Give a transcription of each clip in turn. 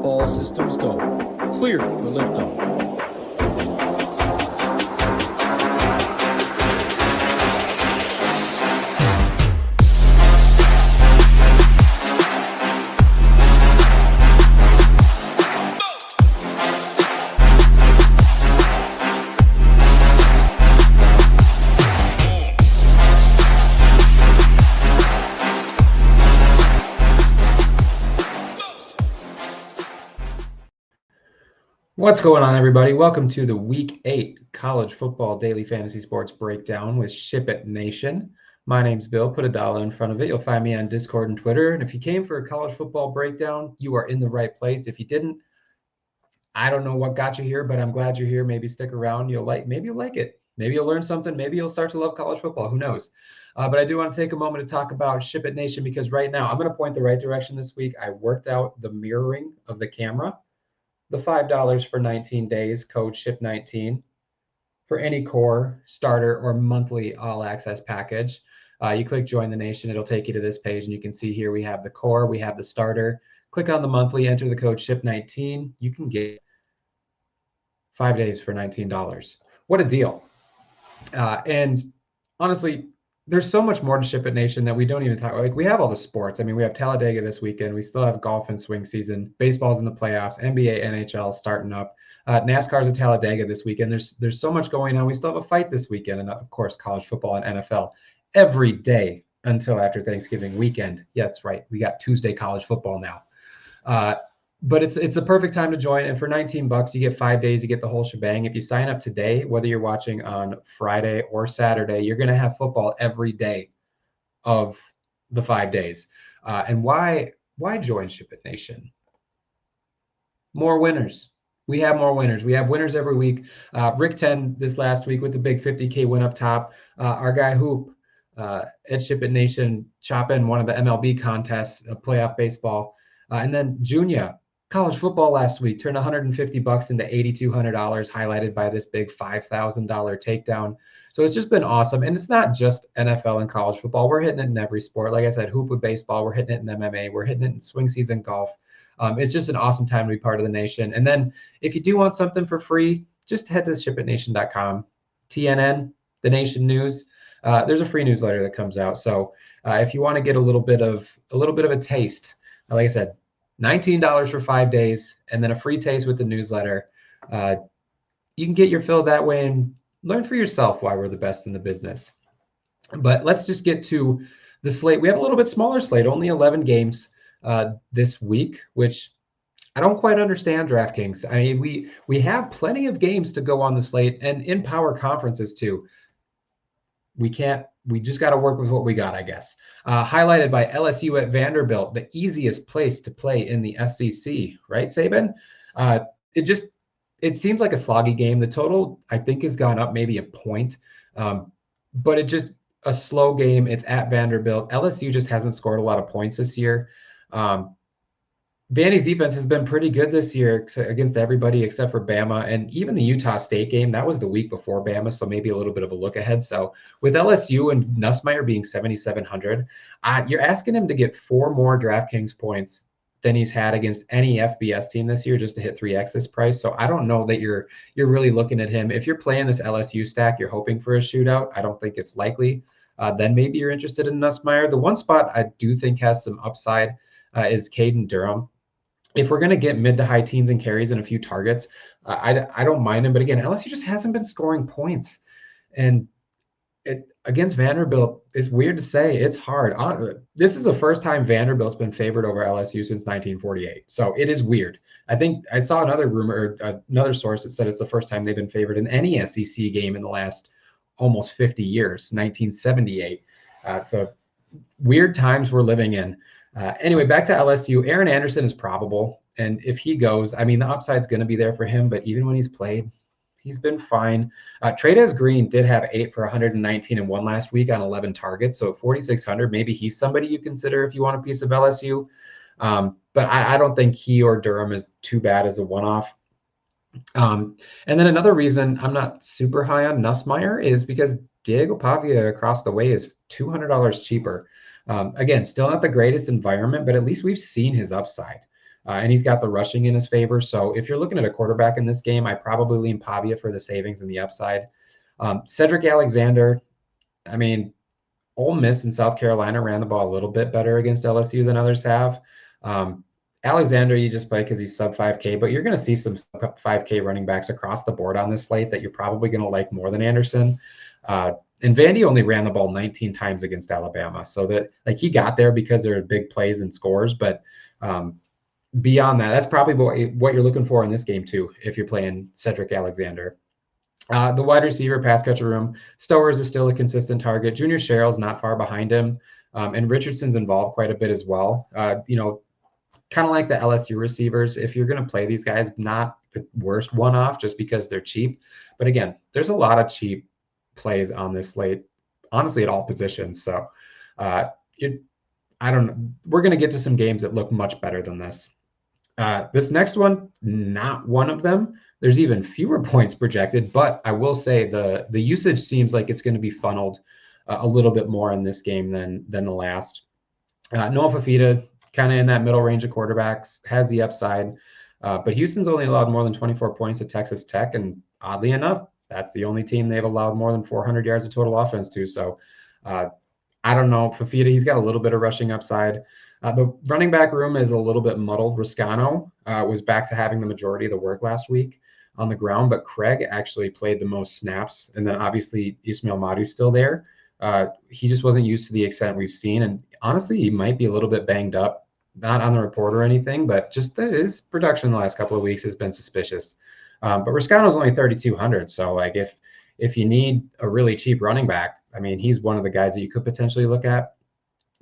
All systems go. Clear for liftoff. What's going on, everybody? Welcome to the Week 8 College Football Daily Fantasy Sports Breakdown with SHIPIT Nation. My name's Bill. Put a dollar in front of it. You'll find me on Discord and Twitter. And if you came for a college football breakdown, you are in the right place. If you didn't, I don't know what got you here, but I'm glad you're here. Maybe stick around. Maybe you'll like it. Maybe you'll learn something. Maybe you'll start to love college football. Who knows? But I do want to take a moment to talk about SHIPIT Nation because right now I'm going to point the right direction this week. I worked out the mirroring of the camera. The $5 for 19 days, code SHIP19 for any core, starter, or monthly all-access package. You click Join the Nation. It'll take you to this page, and you can see here we have the core, we have the starter. Click on the monthly, enter the code SHIP19. You can get 5 days for $19. What a deal. And honestly, there's so much more to SHIPIT Nation that we don't even talk about. Like, we have all the sports. I mean, we have Talladega this weekend. We still have golf and swing season. Baseball's in the playoffs. NBA, NHL starting up. NASCAR's at Talladega this weekend. There's so much going on. We still have a fight this weekend. And, of course, college football and NFL every day until after Thanksgiving weekend. Yeah, that's right. We got Tuesday college football now. But it's a perfect time to join. And for $19, you get 5 days, you get the whole shebang. If you sign up today, whether you're watching on Friday or Saturday, you're going to have football every day of the 5 days. And why join SHIPIT Nation? More winners. We have more winners. We have winners every week. Rick 10 this last week with the big 50K win up top. Our guy Hoop at SHIPIT Nation chopping one of the MLB contests, playoff baseball. And then Junior. College football last week turned $150 into $8,200, highlighted by this big $5,000 takedown. So it's just been awesome. And it's not just NFL and college football. We're hitting it in every sport. Like I said, hoop with baseball. We're hitting it in MMA. We're hitting it in swing season golf. It's just an awesome time to be part of the nation. And then if you do want something for free, just head to shipitnation.com. TNN, the Nation News. There's a free newsletter that comes out. So if you want to get a little bit of a taste, like I said, $19 for 5 days, and then a free taste with the newsletter. You can get your fill that way and learn for yourself why we're the best in the business. But let's just get to the slate. We have a little bit smaller slate, only 11 games this week, which I don't quite understand DraftKings. I mean, we have plenty of games to go on the slate, and in power conferences too. We just got to work with what we got, I guess. Highlighted by LSU at Vanderbilt, the easiest place to play in the SEC, right, Saban? It seems like a sloggy game. The total, I think, has gone up maybe a point, but it just a slow game. It's at Vanderbilt. LSU just hasn't scored a lot of points this year. Vandy's defense has been pretty good this year against everybody except for Bama, and even the Utah State game, that was the week before Bama, so maybe a little bit of a look ahead. So with LSU and Nussmeier being 7,700, you're asking him to get 4 more DraftKings points than he's had against any FBS team this year just to hit 3x this price. So I don't know that you're really looking at him. If you're playing this LSU stack, you're hoping for a shootout. I don't think it's likely. Then maybe you're interested in Nussmeier. The one spot I do think has some upside is Caden Durham. If we're going to get mid to high teens and carries and a few targets, I don't mind him. But again, LSU just hasn't been scoring points. And against Vanderbilt, it's weird to say. It's hard. This is the first time Vanderbilt's been favored over LSU since 1948. So it is weird. I think I saw another rumor, another source that said it's the first time they've been favored in any SEC game in the last almost 50 years, 1978. So weird times we're living in. Anyway, back to LSU. Aaron Anderson is probable. And if he goes, I mean, the upside's going to be there for him. But even when he's played, he's been fine. Trey'Dez Green did have 8 for 119 and 1 last week on 11 targets. So at 4,600, maybe he's somebody you consider if you want a piece of LSU. But I don't think he or Durham is too bad as a one-off. And then another reason I'm not super high on Nussmeier is because Diego Pavia across the way is $200 cheaper. Again, still not the greatest environment, but at least we've seen his upside. and he's got the rushing in his favor. So if you're looking at a quarterback in this game, I probably lean Pavia for the savings and the upside. Cedric Alexander, I mean, Ole Miss and South Carolina ran the ball a little bit better against LSU than others have. Alexander, you just play because he's sub 5K, but you're going to see some sub 5K running backs across the board on this slate that you're probably going to like more than Anderson. And Vandy only ran the ball 19 times against Alabama. So that like he got there because there are big plays and scores, but beyond that, that's probably what you're looking for in this game too, if you're playing Cedric Alexander. The wide receiver pass catcher room, Stowers is still a consistent target. Junior Sherrill's not far behind him. And Richardson's involved quite a bit as well. Kind of like the LSU receivers, if you're going to play these guys, not the worst one-off just because they're cheap. But again, there's a lot of cheap plays on this slate, honestly, at all positions. So I don't know. We're going to get to some games that look much better than this. This next one, not one of them. There's even fewer points projected, but I will say the usage seems like it's going to be funneled a little bit more in this game than the last. Noah Fafita, kind of in that middle range of quarterbacks, has the upside. But Houston's only allowed more than 24 points at Texas Tech, and oddly enough, that's the only team they've allowed more than 400 yards of total offense to. So I don't know. Fafita, he's got a little bit of rushing upside. The running back room is a little bit muddled. Riscano was back to having the majority of the work last week on the ground, but Craig actually played the most snaps. And then obviously Ismail Madu's still there. He just wasn't used to the extent we've seen. And honestly, he might be a little bit banged up, not on the report or anything, but just his production the last couple of weeks has been suspicious. But Riscano's only 3,200. So like if you need a really cheap running back, I mean, he's one of the guys that you could potentially look at.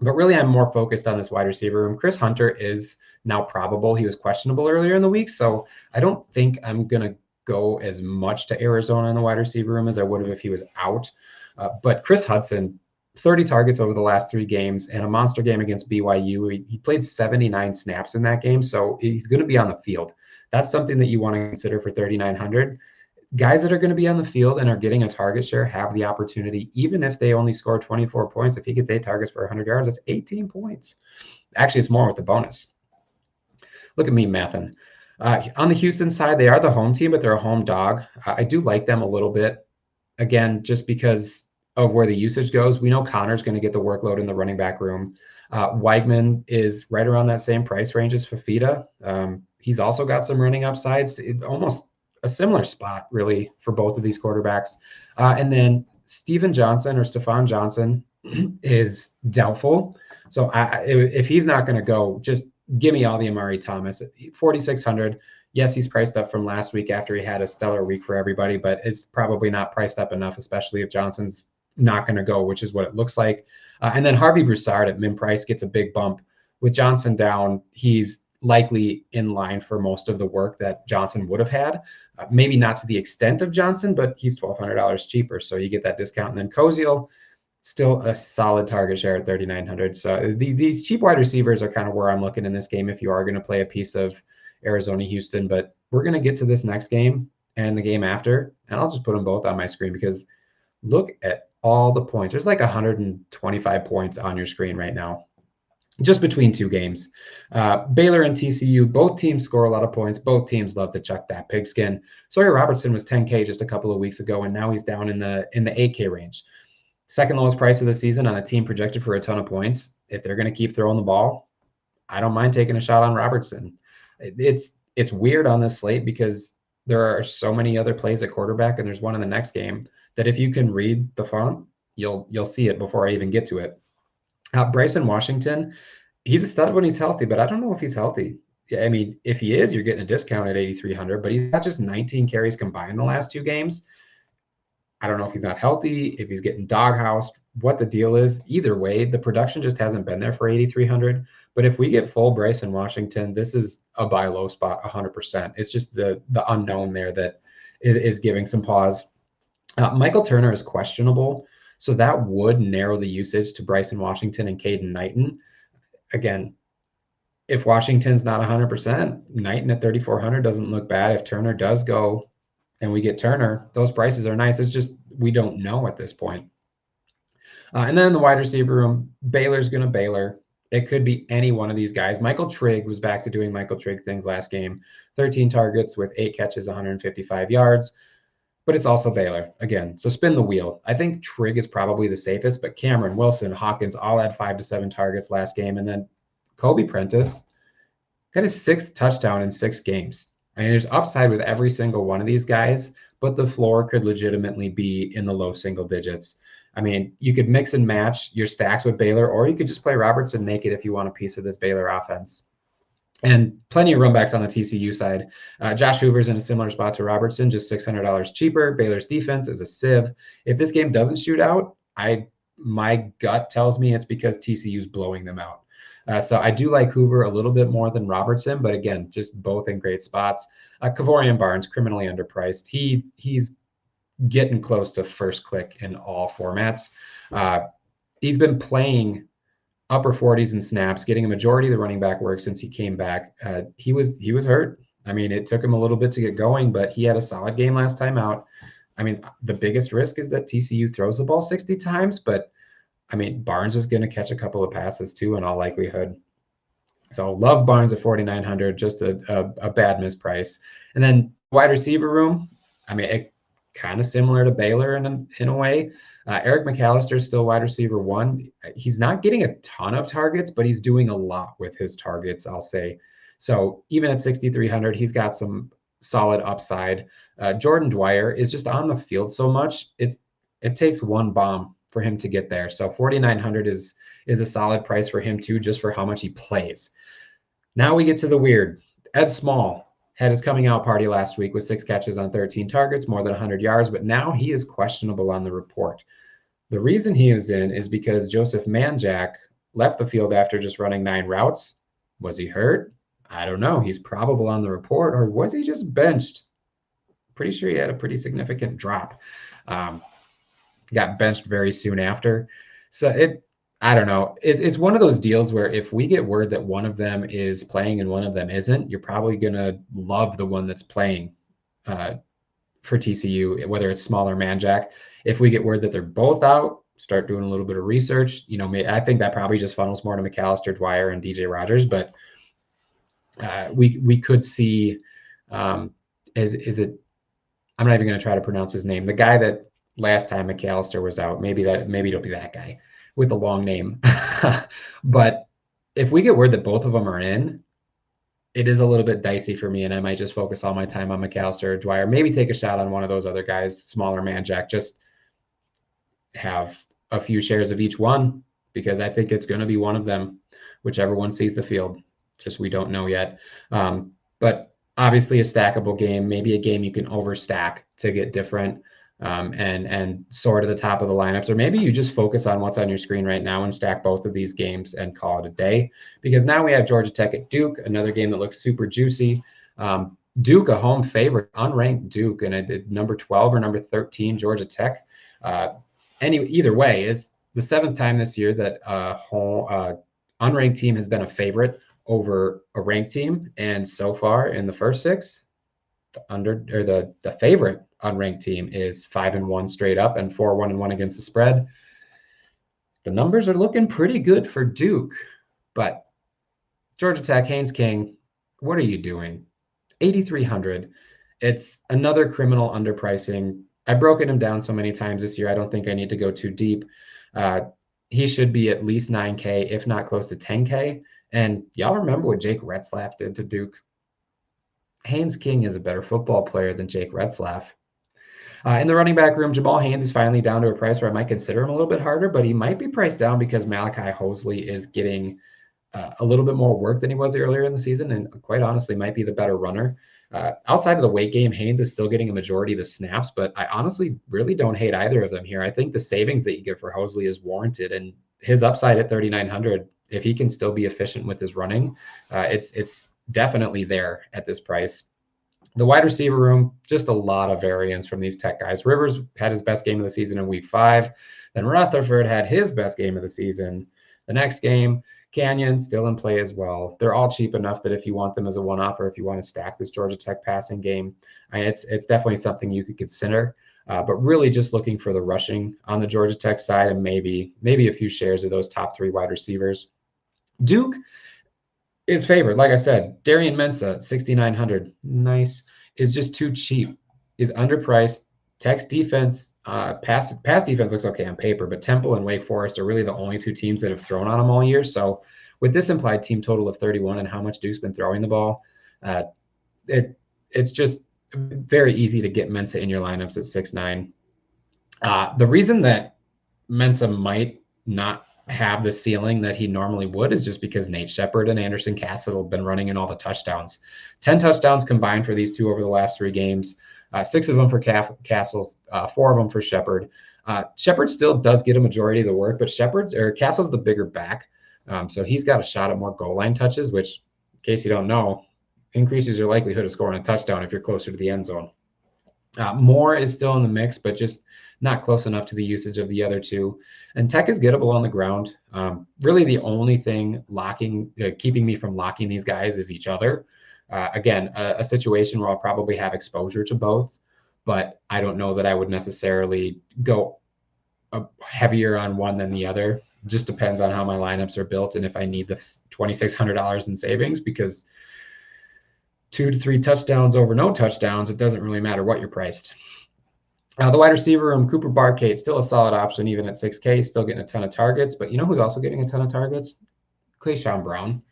But really, I'm more focused on this wide receiver room. Chris Hunter is now probable. He was questionable earlier in the week, so I don't think I'm going to go as much to Arizona in the wide receiver room as I would have if he was out. But Chris Hudson, 30 targets over the last 3 games and a monster game against BYU. He played 79 snaps in that game, so he's going to be on the field. That's something that you want to consider for 3,900. Guys that are going to be on the field and are getting a target share have the opportunity, even if they only score 24 points. If he gets 8 targets for 100 yards, that's 18 points. Actually, it's more with the bonus. Look at me mathing. On the Houston side, they are the home team, but they're a home dog. I do like them a little bit. Again, just because of where the usage goes. We know Connor's going to get the workload in the running back room. Weigman is right around that same price range as Fafita. He's also got some running upsides. Almost a similar spot, really, for both of these quarterbacks. And then Stephon Johnson is doubtful. So if he's not going to go, just give me all the Amari Thomas. 4,600. Yes, he's priced up from last week after he had a stellar week for everybody, but it's probably not priced up enough, especially if Johnson's not going to go, which is what it looks like. And then Harvey Broussard at min price gets a big bump. With Johnson down, he's likely in line for most of the work that Johnson would have had. Maybe not to the extent of Johnson, but he's $1,200 cheaper, so you get that discount. And then Koziel, still a solid target share at 3,900. So these cheap wide receivers are kind of where I'm looking in this game if you are going to play a piece of Arizona, Houston. But we're going to get to this next game and the game after, and I'll just put them both on my screen because look at all the points. There's like 125 points on your screen right now, just between 2 games. Baylor and TCU, both teams score a lot of points. Both teams love to chuck that pigskin. Sawyer Robertson was 10K just a couple of weeks ago, and now he's down in the 8K range. Second lowest price of the season on a team projected for a ton of points. If they're going to keep throwing the ball, I don't mind taking a shot on Robertson. It's weird on this slate because there are so many other plays at quarterback, and there's one in the next game that if you can read the font, you'll see it before I even get to it. Bryson Washington, he's a stud when he's healthy, but I don't know if he's healthy. I mean, if he is, you're getting a discount at 8,300, but he's got just 19 carries combined the last 2 games. I don't know if he's not healthy, if he's getting doghoused, what the deal is. Either way, the production just hasn't been there for 8,300. But if we get full Bryson Washington, this is a buy low spot 100%. It's just the unknown there that is giving some pause. Michael Turner is questionable, so that would narrow the usage to Bryson Washington and Caden Knighton. Again, if Washington's not 100%, Knighton at 3,400 doesn't look bad. If Turner does go and we get Turner, those prices are nice. It's just we don't know at this point. And then in the wide receiver room, Baylor's going to Baylor. It could be any one of these guys. Michael Trigg was back to doing Michael Trigg things last game. 13 targets with 8 catches, 155 yards. But it's also Baylor again. So spin the wheel. I think Trigg is probably the safest, but Cameron, Wilson, Hawkins all had 5 to 7 targets last game. And then Kobe Prentice got his 6th touchdown in 6 games. I mean, there's upside with every single one of these guys, but the floor could legitimately be in the low single digits. I mean, you could mix and match your stacks with Baylor, or you could just play Robertson naked if you want a piece of this Baylor offense. And plenty of runbacks on the TCU side. Josh Hoover's in a similar spot to Robertson, just $600 cheaper. Baylor's defense is a sieve. If this game doesn't shoot out, my gut tells me it's because TCU's blowing them out. So I do like Hoover a little bit more than Robertson, but again, just both in great spots. Kavorian Barnes, criminally underpriced. He's getting close to first click in all formats. He's been playing upper 40s in snaps, getting a majority of the running back work since he came back. He was hurt. I mean, it took him a little bit to get going, but he had a solid game last time out. I mean, the biggest risk is that TCU throws the ball 60 times, but I mean, Barnes is going to catch a couple of passes too, in all likelihood. So love Barnes at 4,900, just a bad misprice. And then wide receiver room, I mean, it kind of similar to Baylor in a way. Eric McAllister is still wide receiver 1. He's not getting a ton of targets, but he's doing a lot with his targets, I'll say. So even at 6,300, he's got some solid upside. Jordan Dwyer is just on the field so much. It takes one bomb for him to get there. So 4,900 is a solid price for him too, just for how much he plays. Now we get to the weird. Ed Small had his coming out party last week with 6 catches on 13 targets, more than 100 yards, but now he is questionable on the report. The reason he is in is because Joseph Manjack left the field after just running 9 routes. Was he hurt? I don't know. He's probable on the report, or was he just benched? Pretty sure he had a pretty significant drop. Got benched very soon after. So I don't know. It's one of those deals where if we get word that one of them is playing and one of them isn't, you're probably going to love the one that's playing for TCU, whether it's Small or Manjack. If we get word that they're both out, start doing a little bit of research. I think that probably just funnels more to McAllister, Dwyer, and DJ Rogers. But we could see, is it? I'm not even going to try to pronounce his name. The guy that last time McAllister was out, maybe it'll be that guy with a long name. But if we get word that both of them are in, it is a little bit dicey for me, and I might just focus all my time on McAllister or Dwyer. Maybe take a shot on one of those other guys, smaller Manjack. Just have a few shares of each one, because I think it's going to be one of them, whichever one sees the field. Just we don't know yet. But obviously a stackable game, maybe a game you can overstack to get different and sort of the top of the lineups, or maybe you just focus on what's on your screen right now and stack both of these games and call it a day, because now we have Georgia Tech at Duke, another game that looks super juicy. Duke, a home favorite, unranked Duke, and I did number 12 or number 13 Georgia Tech. Either way, is the 7th time this year that unranked team has been a favorite over a ranked team, and so far in the first 6, the favorite unranked team is 5-1 straight up and 4-1-1 against the spread. The numbers are looking pretty good for Duke, but Georgia Tech, Haynes King, what are you doing? 8,300. It's another criminal underpricing. I've broken him down so many times this year, I don't think I need to go too deep. He should be at least 9K, if not close to 10K. And y'all remember what Jake Retzlaff did to Duke? Haynes King is a better football player than Jake Retzlaff. In the running back room, Jamal Haynes is finally down to a price where I might consider him a little bit harder, but he might be priced down because Malachi Hosley is getting a little bit more work than he was earlier in the season, and quite honestly might be the better runner. Outside of the weight game, Haynes is still getting a majority of the snaps, but I honestly really don't hate either of them here. I think the savings that you get for Hosley is warranted, and his upside at 3,900, if he can still be efficient with his running, it's definitely there at this price. The wide receiver room, just a lot of variance from these Tech guys. Rivers had his best game of the season in week 5. Then Rutherford had his best game of the season. The next game, Canyon still in play as well. They're all cheap enough that if you want them as a one-off, or if you want to stack this Georgia Tech passing game, it's definitely something you could consider. But really just looking for the rushing on the Georgia Tech side, and maybe a few shares of those top 3 wide receivers. Duke is favored. Like I said, Darian Mensah, 6,900. Nice. Is just too cheap. Is underpriced. Tech's defense, pass defense looks okay on paper, but Temple and Wake Forest are really the only two teams that have thrown on them all year. So with this implied team total of 31 and how much Duke's been throwing the ball, it's just very easy to get Mensah in your lineups at 6'9". The reason that Mensah might not have the ceiling that he normally would is just because Nate Shepard and Anderson Castle have been running in all the touchdowns. 10 touchdowns combined for these two over the last 3 games. 6 of them for Castles, 4 of them for Shepard. Shepard still does get a majority of the work, but Castle's the bigger back. So he's got a shot at more goal line touches, which, in case you don't know, increases your likelihood of scoring a touchdown if you're closer to the end zone. Moore is still in the mix, but just not close enough to the usage of the other two. And Tech is gettable on the ground. Really the only thing keeping me from locking these guys is each other. Again, a situation where I'll probably have exposure to both, but I don't know that I would necessarily go heavier on one than the other. Just depends on how my lineups are built and if I need the $2,600 in savings, because 2 to 3 touchdowns over no touchdowns, it doesn't really matter what you're priced. The wide receiver room, Cooper Barkate, still a solid option even at 6K, still getting a ton of targets. But you know who's also getting a ton of targets? Clayshawn Brown.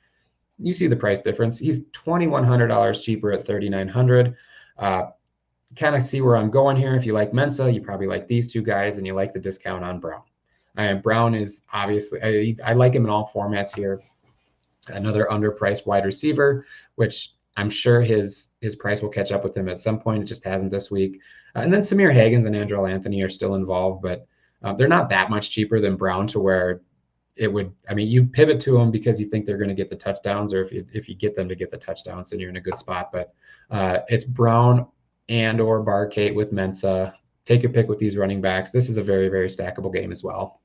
You see the price difference. He's $2,100 cheaper at $3,900. Kind of see where I'm going here. If you like Mensah, you probably like these two guys, and you like the discount on Brown. Brown is obviously, I like him in all formats here. Another underpriced wide receiver, which I'm sure his price will catch up with him at some point. It just hasn't this week. And then Samir Hagens and Andrell Anthony are still involved, but they're not that much cheaper than Brown to where it would, you pivot to them because you think they're going to get the touchdowns, or if you get them to get the touchdowns, then you're in a good spot. But it's Brown and or Barkate with Mensah. Take your pick with these running backs. This is a very, very stackable game as well.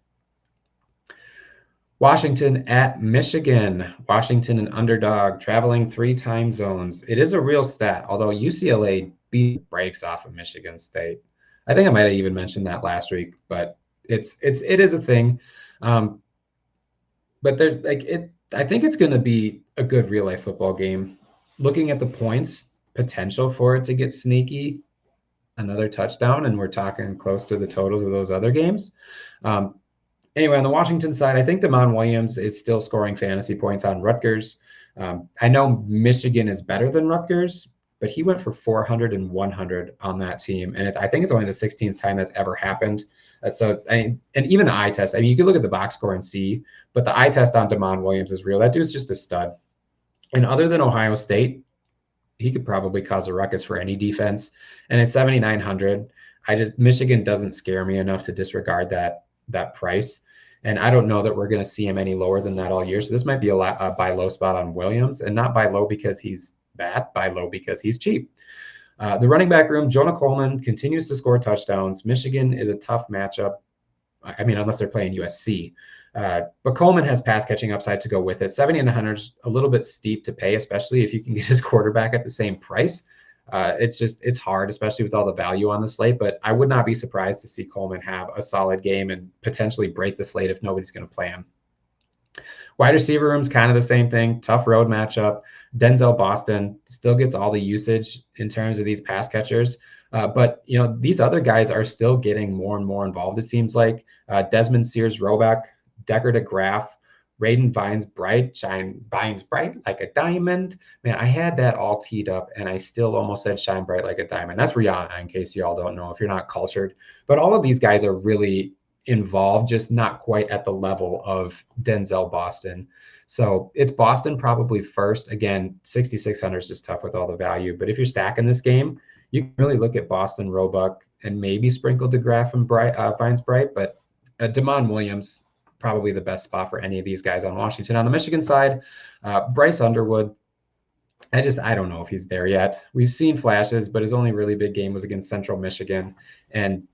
Washington at Michigan. Washington an underdog, traveling 3 time zones. It is a real stat, although UCLA beat the brakes off of Michigan State. I think I might have even mentioned that last week, but it is a thing. But I think it's going to be a good real life football game. Looking at the points, potential for it to get sneaky, another touchdown, and we're talking close to the totals of those other games. Anyway, on the Washington side, I think Damon Williams is still scoring fantasy points on Rutgers. I know Michigan is better than Rutgers, but he went for 400 and 100 on that team. And I think it's only the 16th time that's ever happened. And even the eye test, you can look at the box score and see, but the eye test on Damon Williams is real. That dude's just a stud. And other than Ohio State, he could probably cause a ruckus for any defense. And at 7,900, Michigan doesn't scare me enough to disregard that price. And I don't know that we're going to see him any lower than that all year. So this might be a buy low spot on Williams, and not buy low because he's bad, buy low because he's cheap. The running back room, Jonah Coleman continues to score touchdowns. Michigan is a tough matchup. Unless they're playing USC. But Coleman has pass catching upside to go with it. 7,100 is a little bit steep to pay, especially if you can get his quarterback at the same price. It's hard, especially with all the value on the slate, but I would not be surprised to see Coleman have a solid game and potentially break the slate if nobody's going to play him. Wide receiver room's kind of the same thing. Tough road matchup. Denzel Boston still gets all the usage in terms of these pass catchers. But these other guys are still getting more and more involved, it seems like. Desmond Sears Roebuck, Decker DeGraff, Raiden Vines Bright like a diamond. Man, I had that all teed up and I still almost said shine bright like a diamond. That's Rihanna, in case you all don't know, if you're not cultured. But all of these guys are really involved, just not quite at the level of Denzel Boston. So it's Boston probably first. Again, 6,600 is just tough with all the value. But if you're stacking this game, you can really look at Boston, Roebuck, and maybe sprinkle DeGraff and Vines Bright. But Damon Williams, probably the best spot for any of these guys on Washington. On the Michigan side, Bryce Underwood, I don't know if he's there yet. We've seen flashes, but his only really big game was against Central Michigan. And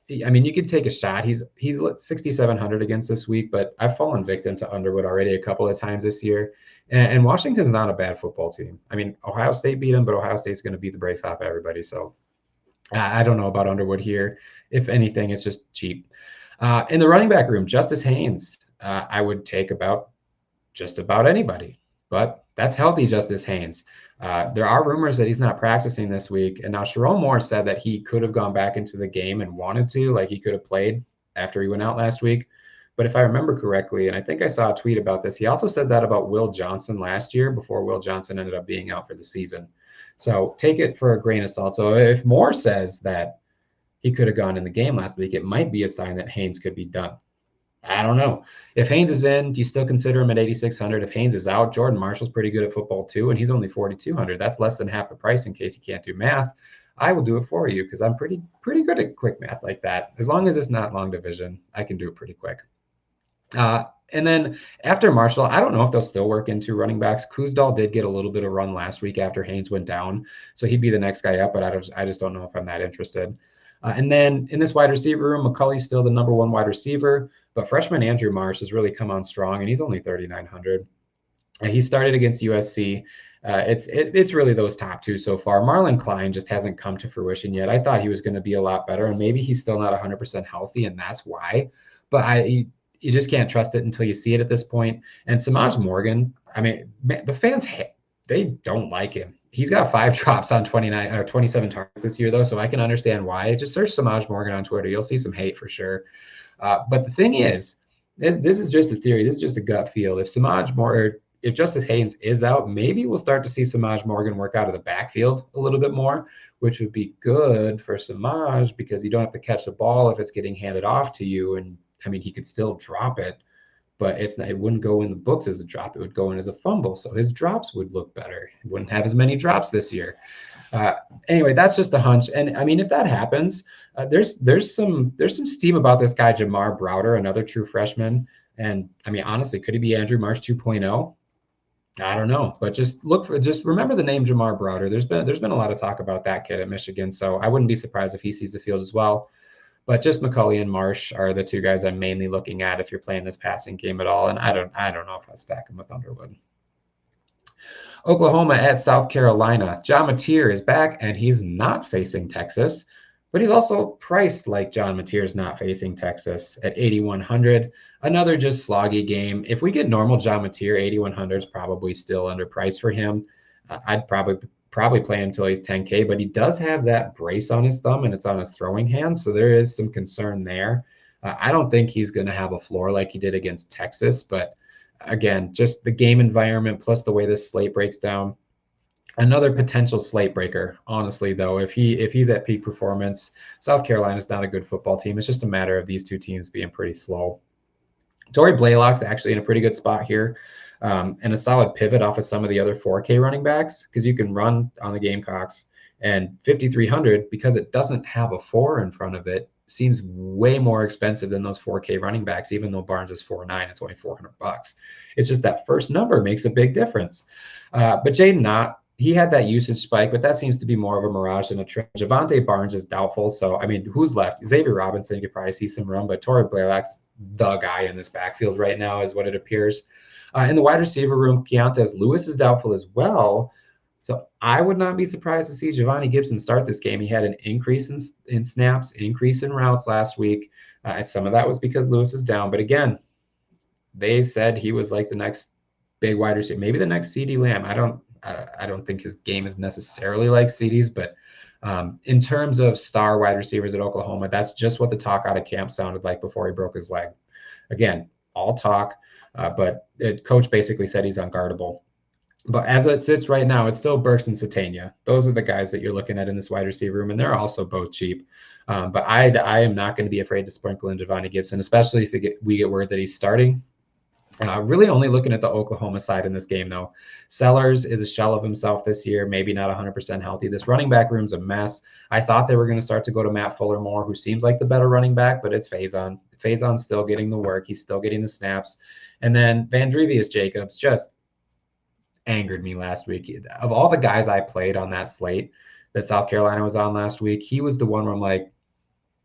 you could take a shot. He's 6,700 against this week, but I've fallen victim to Underwood already a couple of times this year. And Washington's not a bad football team. Ohio State beat him, but Ohio State's going to beat the brakes off everybody. So I don't know about Underwood here. If anything, it's just cheap. In the running back room, Justice Haynes, I would take about just about anybody. But that's healthy Justice Haynes. There are rumors that he's not practicing this week. And now Sharon Moore said that he could have gone back into the game and wanted to, like he could have played after he went out last week. But if I remember correctly, and I think I saw a tweet about this, he also said that about Will Johnson last year before Will Johnson ended up being out for the season. So take it for a grain of salt. So if Moore says that he could have gone in the game last week, it might be a sign that Haynes could be done. I don't know. If Haynes is in, do you still consider him at 8,600? If Haynes is out, Jordan Marshall's pretty good at football too, and he's only 4,200. That's less than half the price in case you can't do math. I will do it for you because I'm pretty good at quick math like that. As long as it's not long division, I can do it pretty quick. And then after Marshall, I don't know if they'll still work into running backs. Kuzdal did get a little bit of run last week after Haynes went down, so he'd be the next guy up, but I just don't know if I'm that interested. And then in this wide receiver room, McCulley's still the number one wide receiver, but freshman Andrew Marsh has really come on strong, and he's only 3,900. He started against USC. It's really those top two so far. Marlon Klein just hasn't come to fruition yet. I thought he was going to be a lot better, and maybe he's still not 100% healthy, and that's why. But you just can't trust it until you see it at this point. And Samaj Morgan, I mean, the fans, they don't like him. He's got 5 drops on 29 or 27 targets this year, though, so I can understand why. Just search Samaj Morgan on Twitter. You'll see some hate for sure. But the thing is, this is just a theory. This is just a gut feel. If Justice Haynes is out, maybe we'll start to see Samaj Morgan work out of the backfield a little bit more, which would be good for Samaj because you don't have to catch the ball if it's getting handed off to you. And I mean, he could still drop it, but it wouldn't go in the books as a drop. It would go in as a fumble. So his drops would look better. He wouldn't have as many drops this year. Anyway, that's just a hunch. And I mean, if that happens, there's some steam about this guy, Jamar Browder, another true freshman. And I mean, honestly, could he be Andrew Marsh 2.0? I don't know, but just remember the name Jamar Browder. There's been a lot of talk about that kid at Michigan. So I wouldn't be surprised if he sees the field as well. But just McCulley and Marsh are the two guys I'm mainly looking at if you're playing this passing game at all. And I don't know if I'll stack him with Underwood. Oklahoma at South Carolina. John Mateer is back, and he's not facing Texas, but he's also priced like John Mateer's not facing Texas at 8,100. Another just sloggy game. If we get normal John Mateer, 8,100 is probably still underpriced for him. I'd probably play him until he's 10K, but he does have that brace on his thumb and it's on his throwing hand. So there is some concern there. I don't think he's going to have a floor like he did against Texas, but again, just the game environment plus the way this slate breaks down. Another potential slate breaker, honestly, though, if he's at peak performance, South Carolina's not a good football team. It's just a matter of these two teams being pretty slow. Torrey Blaylock's actually in a pretty good spot here. And a solid pivot off of some of the other 4K running backs because you can run on the Gamecocks. And 5,300, because it doesn't have a 4 in front of it, seems way more expensive than those 4K running backs, even though Barnes is 4.9, it's only $400. It's just that first number makes a big difference. But Jaden Knott, he had that usage spike, but that seems to be more of a mirage than a trend. Javante Barnes is doubtful. So, I mean, who's left? Xavier Robinson, you could probably see some run, but Torrey Blaylock's the guy in this backfield right now is what it appears. In the wide receiver room, Keontae Lewis is doubtful as well. So I would not be surprised to see Giovanni Gibson start this game. He had an increase in snaps, increase in routes last week. And some of that was because Lewis is down. But again, they said he was like the next big wide receiver, maybe the next CeeDee Lamb. I don't think his game is necessarily like CeeDee's, but in terms of star wide receivers at Oklahoma, that's just what the talk out of camp sounded like before he broke his leg. Again, all talk, but coach basically said he's unguardable. But as it sits right now, it's still Burks and Satania. Those are the guys that you're looking at in this wide receiver room, and they're also both cheap. But I am not going to be afraid to sprinkle in Giovanni Gibson, especially if we get word that he's starting. Really only looking at the Oklahoma side in this game, though. Sellers is a shell of himself this year, maybe not 100% healthy. This running back room's a mess. I thought they were going to start to go to Matt Fuller more, who seems like the better running back, but it's Faison. Faison's still getting the work. He's still getting the snaps. And then Vandrevius Jacobs just angered me last week. Of all the guys I played on that slate that South Carolina was on last week, he was the one where I'm like,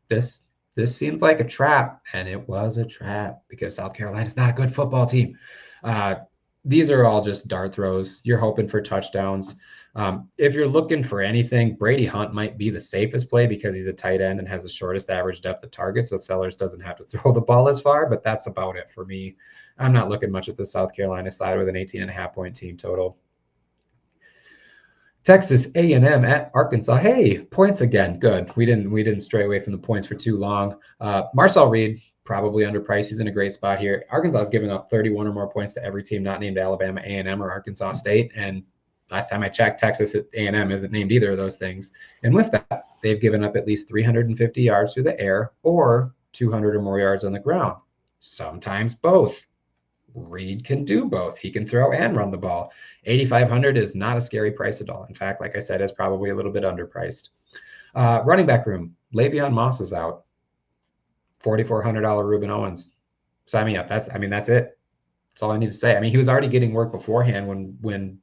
this seems like a trap. And it was a trap because South Carolina is not a good football team. these are all just dart throws. You're hoping for touchdowns. If you're looking for anything, Brady Hunt might be the safest play because he's a tight end and has the shortest average depth of target, so Sellers doesn't have to throw the ball as far, but that's about it for me. I'm not looking much at the South Carolina side with an 18.5-point team total. Texas A&M at Arkansas. Hey, points again. Good. We didn't stray away from the points for too long. Marcel Reed, probably underpriced. He's in a great spot here. Arkansas is giving up 31 or more points to every team not named Alabama, A&M, or Arkansas State. And last time I checked, Texas A&M isn't named either of those things. And with that, they've given up at least 350 yards through the air or 200 or more yards on the ground. Sometimes both. Reed can do both. He can throw and run the ball. 8,500 is not a scary price at all. In fact, like I said, is probably a little bit underpriced. Running back room. Le'Veon Moss is out. $4,400 Reuben Owens. Sign me up. That's it. That's all I need to say. I mean, he was already getting work beforehand when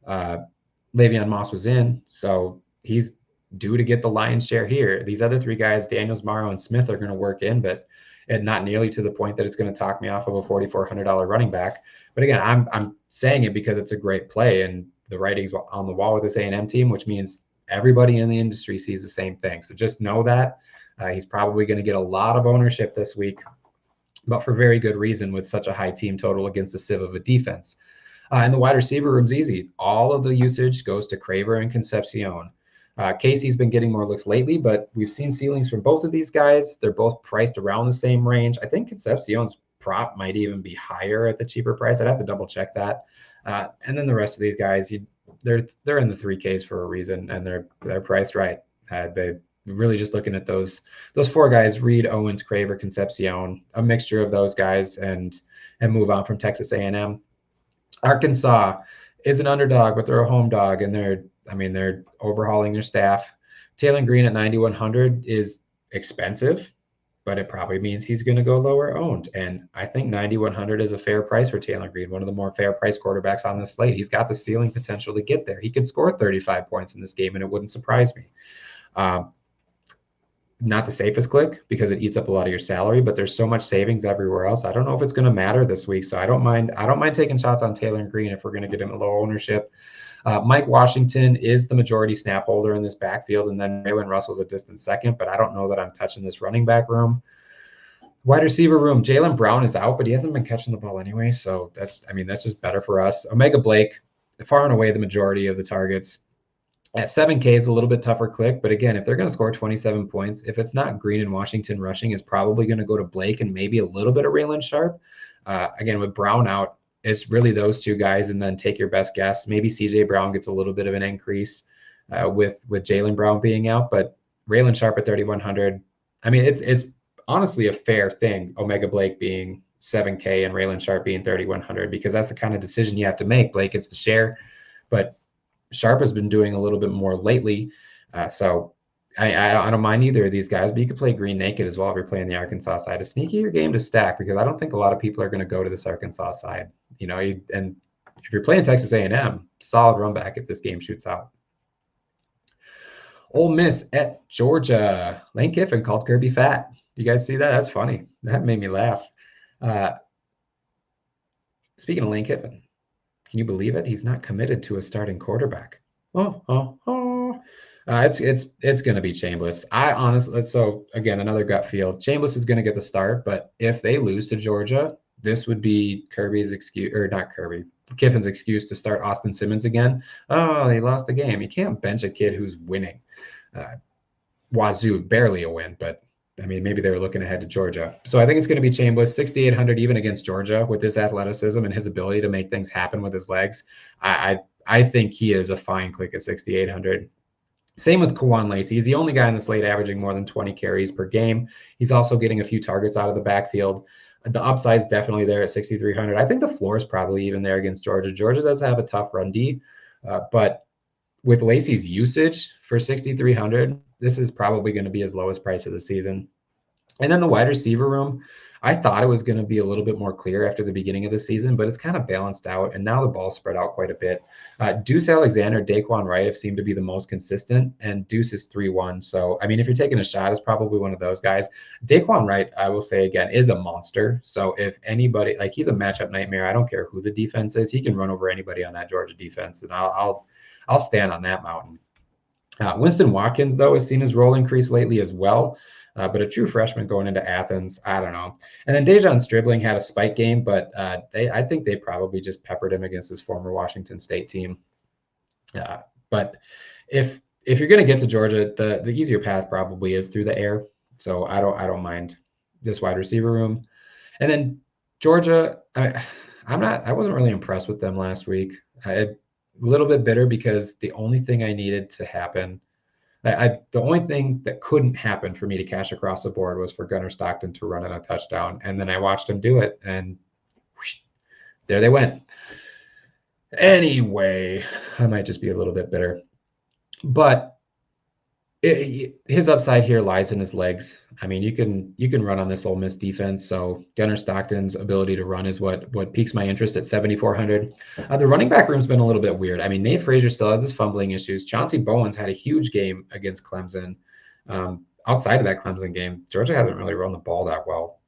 Le'Veon Moss was in, so he's due to get the lion's share here. These other three guys, Daniels, Morrow, and Smith, are going to work in, but not nearly to the point that it's going to talk me off of a $4,400 running back. But again, I'm saying it because it's a great play, and the writing's on the wall with this A&M team, which means everybody in the industry sees the same thing. So just know that he's probably going to get a lot of ownership this week, but for very good reason with such a high team total against the sieve of a defense. And the wide receiver room's easy. All of the usage goes to Craver and Concepcion. Casey's been getting more looks lately, but we've seen ceilings from both of these guys. They're both priced around the same range. I think Concepcion's prop might even be higher at the cheaper price. I'd have to double check that. And then the rest of these guys, they're in the 3Ks for a reason, and they're priced right. They really just looking at those four guys: Reed, Owens, Craver, Concepcion, a mixture of those guys, and move on from Texas A&M. Arkansas is an underdog, but they're a home dog, and they're overhauling their staff. Taylor Green at 9,100 is expensive, but it probably means he's going to go lower owned. And I think 9,100 is a fair price for Taylor Green, one of the more fair price quarterbacks on this slate. He's got the ceiling potential to get there. He could score 35 points in this game, and it wouldn't surprise me. Not the safest click because it eats up a lot of your salary, but there's so much savings everywhere else. I don't know if it's going to matter this week, so I don't mind taking shots on Taylor Green if we're going to get him a low ownership. Mike Washington is the majority snap holder in this backfield, and then Raylan Russell's a distant second, but I don't know that I'm touching this running back room. Wide receiver room, Jaylen Brown is out, but he hasn't been catching the ball anyway, so that's just better for us. Omega Blake, far and away the majority of the targets. At 7K is a little bit tougher click, but again, if they're going to score 27 points, if it's not Green and Washington rushing, it's probably going to go to Blake and maybe a little bit of Raylan Sharp. Again, with Brown out, it's really those two guys, and then take your best guess. Maybe CJ Brown gets a little bit of an increase with Jaylen Brown being out, but Raylan Sharp at 3,100. I mean, it's honestly a fair thing, Omega Blake being 7K and Raylan Sharp being 3,100, because that's the kind of decision you have to make. Blake gets the share, but Sharp has been doing a little bit more lately. So I don't mind either of these guys, but you could play Green naked as well if you're playing the Arkansas side. A sneakier game to stack, because I don't think a lot of people are going to go to this Arkansas side. And if you're playing Texas A&M, solid run back if this game shoots out. Ole Miss at Georgia. Lane Kiffin called Kirby fat. You guys see that? That's funny. That made me laugh. Speaking of Lane Kiffin, can you believe it? He's not committed to a starting quarterback. It's going to be Chambliss. I honestly, so again, another gut feel. Chambliss is going to get the start, but if they lose to Georgia, this would be Kiffin's excuse to start Austin Simmons again. Oh, he lost the game. You can't bench a kid who's winning. Wazoo, barely a win, but I mean, maybe they were looking ahead to Georgia. So I think it's going to be Chambliss, 6,800 even against Georgia with his athleticism and his ability to make things happen with his legs. I think he is a fine click at 6,800. Same with Kawan Lacey. He's the only guy in the slate averaging more than 20 carries per game. He's also getting a few targets out of the backfield. The upside's definitely there at 6,300. I think the floor is probably even there against Georgia. Georgia does have a tough run D, but with Lacey's usage for 6,300, this is probably going to be his lowest price of the season. And then the wide receiver room, I thought it was going to be a little bit more clear after the beginning of the season, but it's kind of balanced out, and now the ball's spread out quite a bit. Deuce Alexander, Daquan Wright have seemed to be the most consistent, and Deuce is 3-1. So, I mean, if you're taking a shot, it's probably one of those guys. Daquan Wright, I will say again, is a monster. So if anybody, like, he's a matchup nightmare. I don't care who the defense is. He can run over anybody on that Georgia defense, and I'll stand on that mountain. Winston Watkins, though, has seen his role increase lately as well. But a true freshman going into Athens, I don't know. And then Dejon Stribling had a spike game, but I think they probably just peppered him against his former Washington State team. But if you're going to get to Georgia, the easier path probably is through the air. So I don't mind this wide receiver room. And then Georgia, I wasn't really impressed with them last week. A little bit bitter because the only thing I needed to happen. The only thing that couldn't happen for me to cash across the board was for Gunnar Stockton to run in a touchdown. And then I watched him do it, and whoosh, there they went. Anyway, I might just be a little bit bitter. But his upside here lies in his legs. I mean, you can run on this Ole Miss defense. So Gunnar Stockton's ability to run is what piques my interest at 7,400. The running back room's been a little bit weird. I mean, Nate Frazier still has his fumbling issues. Chauncey Bowens had a huge game against Clemson. Outside of that Clemson game, Georgia hasn't really run the ball that well.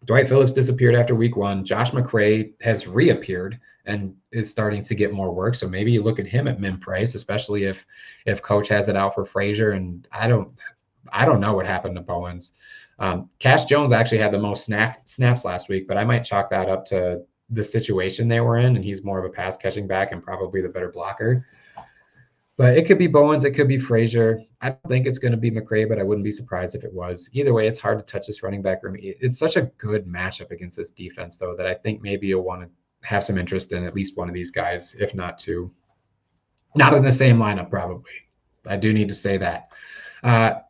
Dwight Phillips disappeared after week 1. Josh McCray has reappeared and is starting to get more work. So maybe you look at him at min price, especially if coach has it out for Frazier. And I don't know what happened to Bowens. Cash Jones actually had the most snaps last week, but I might chalk that up to the situation they were in. And he's more of a pass catching back and probably the better blocker. But it could be Bowens, it could be Frazier. I don't think it's going to be McCray, but I wouldn't be surprised if it was. Either way, it's hard to touch this running back room. It's such a good matchup against this defense, though, that I think maybe you'll want to have some interest in at least one of these guys, if not two. Not in the same lineup, probably. I do need to say that.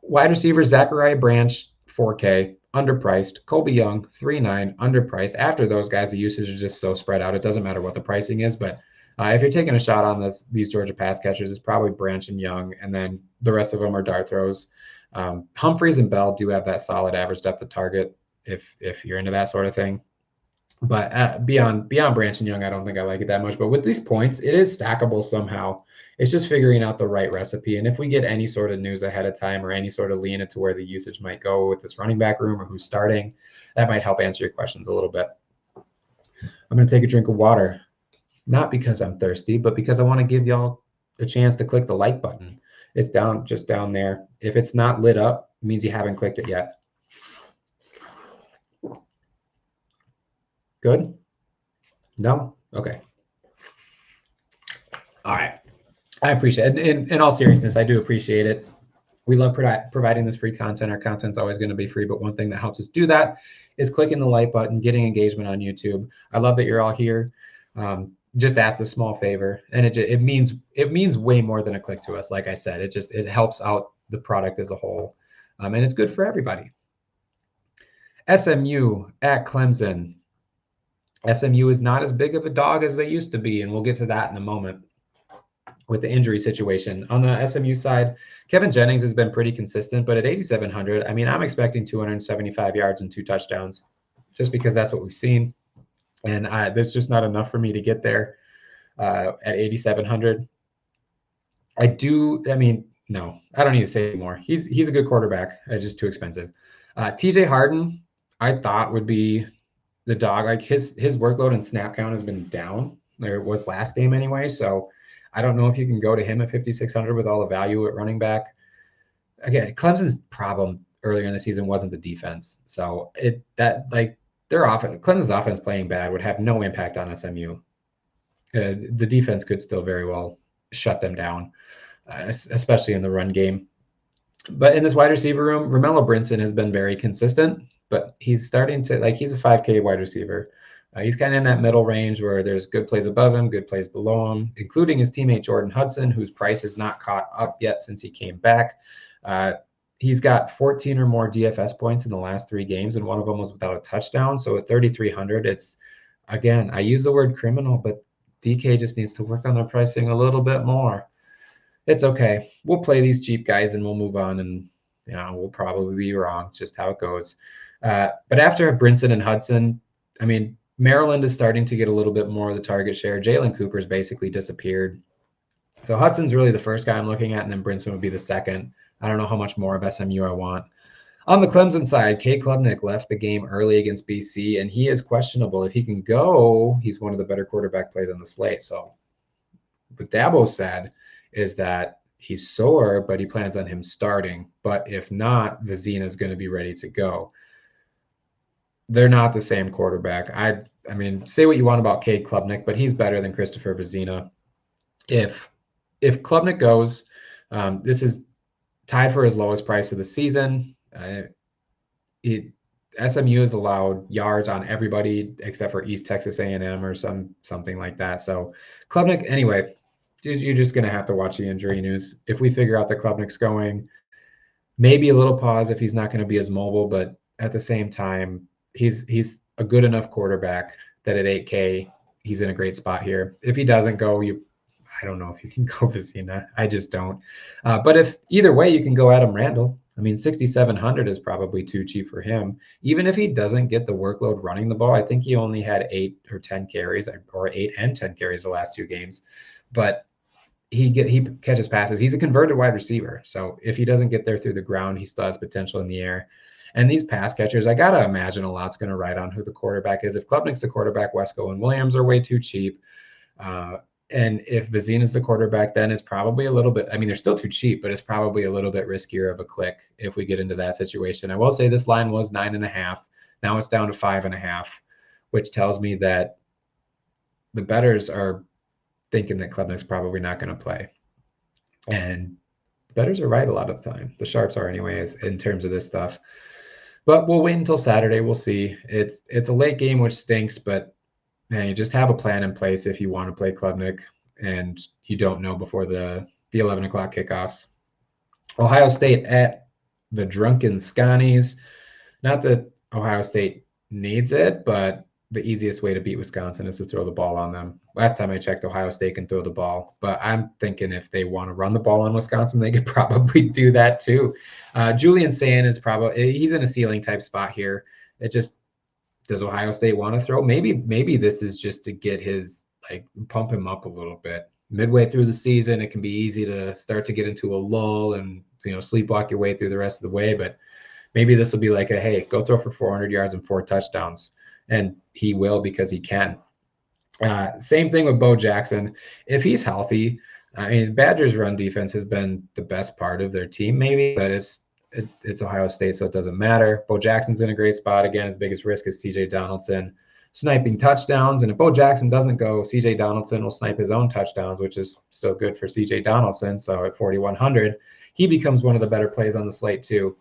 Wide receiver, Zachariah Branch, 4K, underpriced. Colby Young, 3.9, underpriced. After those guys, the usage is just so spread out. It doesn't matter what the pricing is, but if you're taking a shot on these Georgia pass catchers, it's probably Branch and Young, and then the rest of them are dart throws. Humphreys and Bell do have that solid average depth of target if you're into that sort of thing. But beyond Branch and Young, I don't think I like it that much. But with these points, it is stackable somehow. It's just figuring out the right recipe. And if we get any sort of news ahead of time or any sort of lean into where the usage might go with this running back room or who's starting, that might help answer your questions a little bit. I'm going to take a drink of water. Not because I'm thirsty, but because I want to give y'all a chance to click the like button. It's just down there. If it's not lit up, it means you haven't clicked it yet. Good? No? Okay. All right. I appreciate it. In all seriousness, I do appreciate it. We love providing this free content. Our content's always going to be free, but one thing that helps us do that is clicking the like button, getting engagement on YouTube. I love that you're all here. Just ask a small favor, and it means way more than a click to us. Like I said, it helps out the product as a whole, and it's good for everybody. SMU at Clemson. SMU is not as big of a dog as they used to be, and we'll get to that in a moment with the injury situation. On the SMU side, Kevin Jennings has been pretty consistent, but at 8,700, I mean, I'm expecting 275 yards and 2 touchdowns, just because that's what we've seen. And there's just not enough for me to get there at 8,700. No, I don't need to say more. He's a good quarterback. It's just too expensive. TJ Harden, I thought would be the dog. Like his workload and snap count has been down. There was last game anyway. So I don't know if you can go to him at 5,600 with all the value at running back. Again, Clemson's problem earlier in the season wasn't the defense. So their offense, Clemson's offense playing bad would have no impact on SMU. The defense could still very well shut them down, especially in the run game. But in this wide receiver room, Romello Brinson has been very consistent, but he's starting to, he's a 5K wide receiver. He's kind of in that middle range where there's good plays above him, good plays below him, including his teammate Jordan Hudson, whose price has not caught up yet since he came back. He's got 14 or more DFS points in the last 3 games, and one of them was without a touchdown. So at 3,300, it's, again, I use the word criminal, but DK just needs to work on their pricing a little bit more. It's okay. We'll play these cheap guys and we'll move on, and we'll probably be wrong. It's just how it goes. But after Brinson and Hudson, I mean, Maryland is starting to get a little bit more of the target share. Jalen Cooper's basically disappeared. So Hudson's really the first guy I'm looking at, and then Brinson would be the second. I don't know how much more of SMU I want. On the Clemson side, Cade Klubnik left the game early against BC, and he is questionable. If he can go, he's one of the better quarterback plays on the slate. So what Dabo said is that he's sore, but he plans on him starting. But if not, Vizina is going to be ready to go. They're not the same quarterback. I mean, say what you want about Cade Klubnik, but he's better than Christopher Vizina. If Klubnik goes, this is tied for his lowest price of the season. SMU has allowed yards on everybody except for East Texas A&M or something like that. So Klubnik, anyway, you're just going to have to watch the injury news. If we figure out that Klubnik's going, maybe a little pause if he's not going to be as mobile, but at the same time, he's a good enough quarterback that at 8K, he's in a great spot here. If he doesn't go, I don't know if you can go Vizina. I just don't. But if either way, you can go Adam Randall. I mean, 6,700 is probably too cheap for him. Even if he doesn't get the workload running the ball, I think he only had 8 or 10 carries, or 8 and 10 carries the last 2 games. But he catches passes. He's a converted wide receiver. So if he doesn't get there through the ground, he still has potential in the air. And these pass catchers, I got to imagine a lot's going to ride on who the quarterback is. If Klubnik's the quarterback, Wesco and Williams are way too cheap. And if Vizina's the quarterback, then it's probably a little bit, I mean, they're still too cheap, but it's probably a little bit riskier of a click if we get into that situation. I will say this line was 9.5. Now it's down to 5.5, which tells me that the bettors are thinking that Klubnik's probably not going to play. And the bettors are right a lot of the time. The sharps are anyways in terms of this stuff. But we'll wait until Saturday. We'll see. It's a late game, which stinks, but man, you just have a plan in place if you want to play Klubnik and you don't know before the 11 o'clock kickoffs. Ohio State at the Drunken Scotties. Not that Ohio State needs it, but the easiest way to beat Wisconsin is to throw the ball on them. Last time I checked, Ohio State can throw the ball, but I'm thinking if they want to run the ball on Wisconsin, they could probably do that too. Julian Sand is he's in a ceiling type spot here. It just, does Ohio State want to throw? Maybe this is just to get pump him up a little bit. Midway through the season, it can be easy to start to get into a lull and, sleepwalk your way through the rest of the way. But maybe this will be like hey, go throw for 400 yards and 4 touchdowns. And he will because he can. Same thing with Bo Jackson. If he's healthy, I mean, Badgers' run defense has been the best part of their team maybe, but it's Ohio State, so it doesn't matter. Bo Jackson's in a great spot. Again, his biggest risk is C.J. Donaldson sniping touchdowns. And if Bo Jackson doesn't go, C.J. Donaldson will snipe his own touchdowns, which is still good for C.J. Donaldson. So at 4,100, he becomes one of the better plays on the slate too.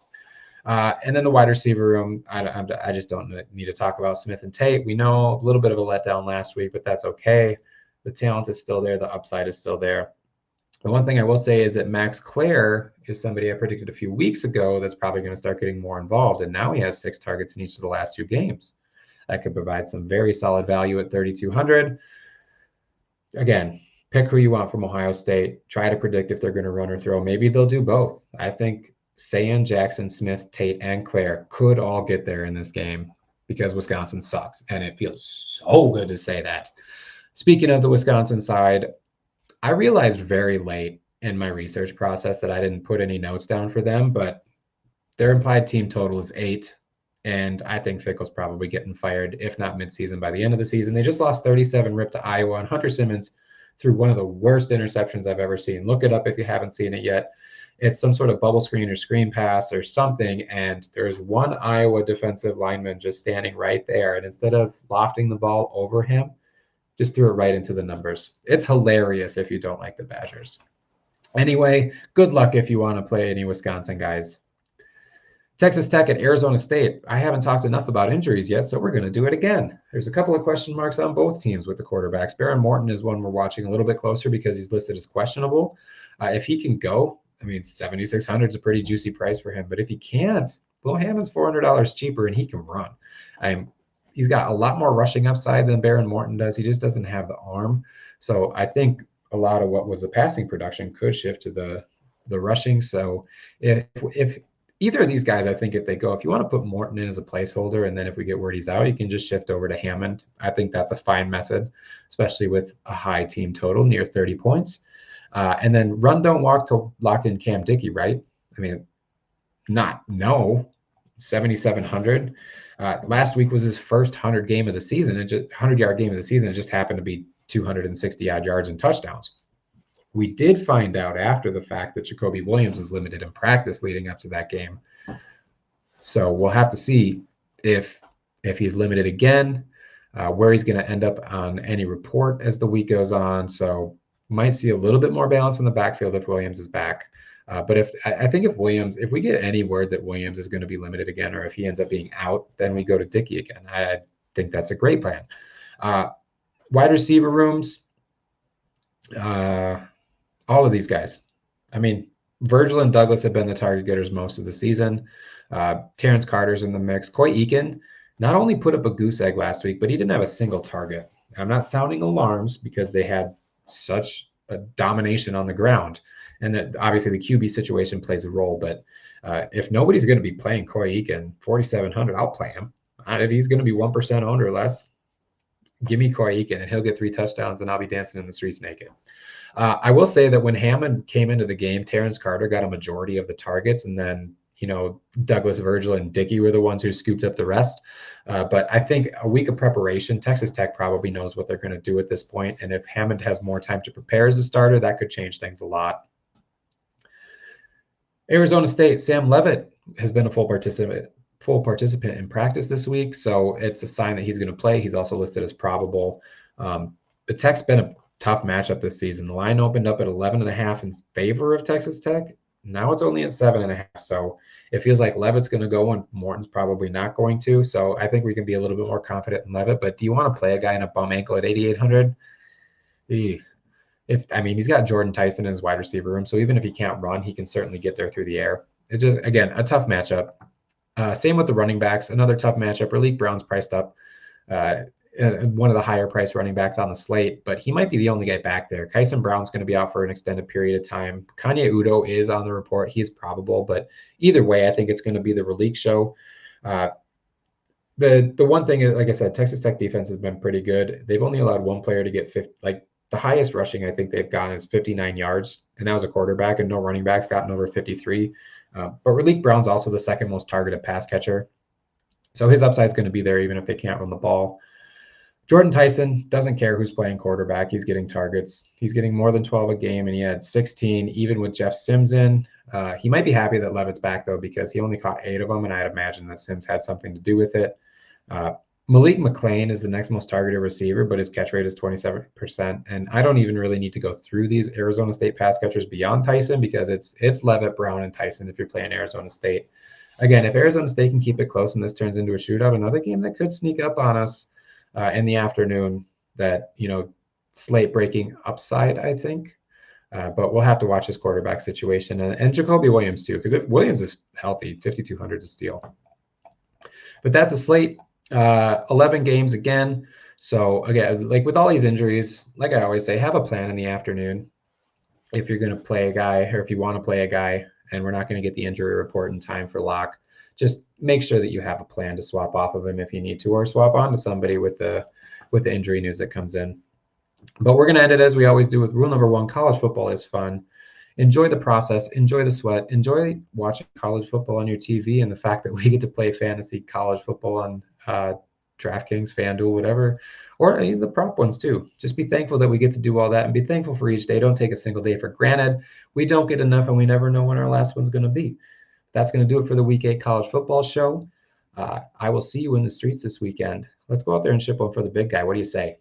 And then the wide receiver room, I just don't need to talk about Smith and Tate. We know a little bit of a letdown last week, but that's okay. The talent is still there. The upside is still there. The one thing I will say is that Max Clare is somebody I predicted a few weeks ago that's probably going to start getting more involved. And now he has 6 targets in each of the last 2 games. That could provide some very solid value at 3,200. Again, pick who you want from Ohio State. Try to predict if they're going to run or throw. Maybe they'll do both. I think Sayan, Jackson, Smith, Tate, and Clare could all get there in this game because Wisconsin sucks. And it feels so good to say that. Speaking of the Wisconsin side, I realized very late in my research process that I didn't put any notes down for them, but their implied team total is 8. And I think Fickle's probably getting fired, if not midseason, by the end of the season. They just lost 37 rip to Iowa, and Hunter Simmons threw one of the worst interceptions I've ever seen. Look it up if you haven't seen it yet. It's some sort of bubble screen or screen pass or something, and there's one Iowa defensive lineman just standing right there. And instead of lofting the ball over him, just threw it right into the numbers. It's hilarious if you don't like the Badgers. Anyway, good luck if you want to play any Wisconsin guys. Texas Tech at Arizona State. I haven't talked enough about injuries yet, so we're going to do it again. There's a couple of question marks on both teams with the quarterbacks. Baron Morton is one we're watching a little bit closer because he's listed as questionable. If he can go, I mean, 7,600 is a pretty juicy price for him. But if he can't, Will Hammond's $400 cheaper, and he can run. He's got a lot more rushing upside than Baron Morton does. He just doesn't have the arm. So I think a lot of what was the passing production could shift to the rushing. So if either of these guys, I think if you want to put Morton in as a placeholder, and then if we get word he's out, you can just shift over to Hammond. I think that's a fine method, especially with a high team total near 30 points. And then run, don't walk to lock in Cam Dickey, right? I mean, 7,700. Last week was his first 100 game of the season, and just 100-yard game of the season. It just happened to be 260 odd yards and touchdowns. We did find out after the fact that Jacoby Williams was limited in practice leading up to that game. So we'll have to see if he's limited again, where he's going to end up on any report as the week goes on. So might see a little bit more balance in the backfield if Williams is back. But if we get any word that Williams is going to be limited again, or if he ends up being out, then we go to Dickey again. I think that's a great plan. Wide receiver rooms, all of these guys. I mean, Virgil and Douglas have been the target getters most of the season. Terrence Carter's in the mix. Coy Eakin not only put up a goose egg last week, but he didn't have a single target. I'm not sounding alarms because they had such a domination on the ground. And that obviously the QB situation plays a role. But if nobody's going to be playing Coy Eakin, 4,700, I'll play him. If he's going to be 1% owned or less, give me Coy Eakin and he'll get 3 touchdowns and I'll be dancing in the streets naked. I will say that when Hammond came into the game, Terrence Carter got a majority of the targets, and then Douglas, Virgil, and Dickey were the ones who scooped up the rest. But I think a week of preparation, Texas Tech probably knows what they're going to do at this point. And if Hammond has more time to prepare as a starter, that could change things a lot. Arizona State, Sam Leavitt has been a full participant in practice this week. So it's a sign that he's going to play. He's also listed as probable. The Tech's been a tough matchup this season. The line opened up at 11.5 in favor of Texas Tech. Now it's only at 7.5. So it feels like Leavitt's going to go and Morton's probably not going to. So I think we can be a little bit more confident in Leavitt. But do you want to play a guy in a bum ankle at 8,800? He's got Jordan Tyson in his wide receiver room. So even if he can't run, he can certainly get there through the air. It's just, again, a tough matchup. Same with the running backs. Another tough matchup. Raleek Brown's priced up. One of the higher priced running backs on the slate, but he might be the only guy back there. Kyson Brown's going to be out for an extended period of time. Kanye Udo is on the report. He's probable, but either way, I think it's going to be the Raleek show. The one thing is, like I said, Texas Tech defense has been pretty good. They've only allowed one player to get 50, the highest rushing I think they've gotten is 59 yards, and that was a quarterback, and no running backs gotten over 53. But Raleek Brown's also the second most targeted pass catcher. So his upside is going to be there even if they can't run the ball. Jordan Tyson doesn't care who's playing quarterback. He's getting targets. He's getting more than 12 a game, and he had 16 even with Jeff Sims in. He might be happy that Leavitt's back, though, because he only caught 8 of them, and I'd imagine that Sims had something to do with it. Malik McClain is the next most targeted receiver, but his catch rate is 27%. And I don't even really need to go through these Arizona State pass catchers beyond Tyson because it's Leavitt, Brown, and Tyson if you're playing Arizona State. Again, if Arizona State can keep it close and this turns into a shootout, another game that could sneak up on us in the afternoon, that, slate breaking upside, I think. But we'll have to watch his quarterback situation and Jacoby Williams too, because if Williams is healthy, 5,200 is a steal. But that's a slate, 11 games again. So again, like with all these injuries, like I always say, have a plan in the afternoon. If you're going to play a guy, or if you want to play a guy, and we're not going to get the injury report in time for lock, just make sure that you have a plan to swap off of him if you need to, or swap on to somebody with the injury news that comes in. But we're going to end it as we always do with rule number 1. College football is fun. Enjoy the process, enjoy the sweat, enjoy watching college football on your TV, and the fact that we get to play fantasy college football on DraftKings, FanDuel, whatever, or the prop ones too. Just be thankful that we get to do all that, and be thankful for each day. Don't take a single day for granted. We don't get enough, and we never know when our last one's going to be. That's going to do it for the Week 8 college football show. I will see you in the streets this weekend. Let's go out there and ship one for the big guy. What do you say?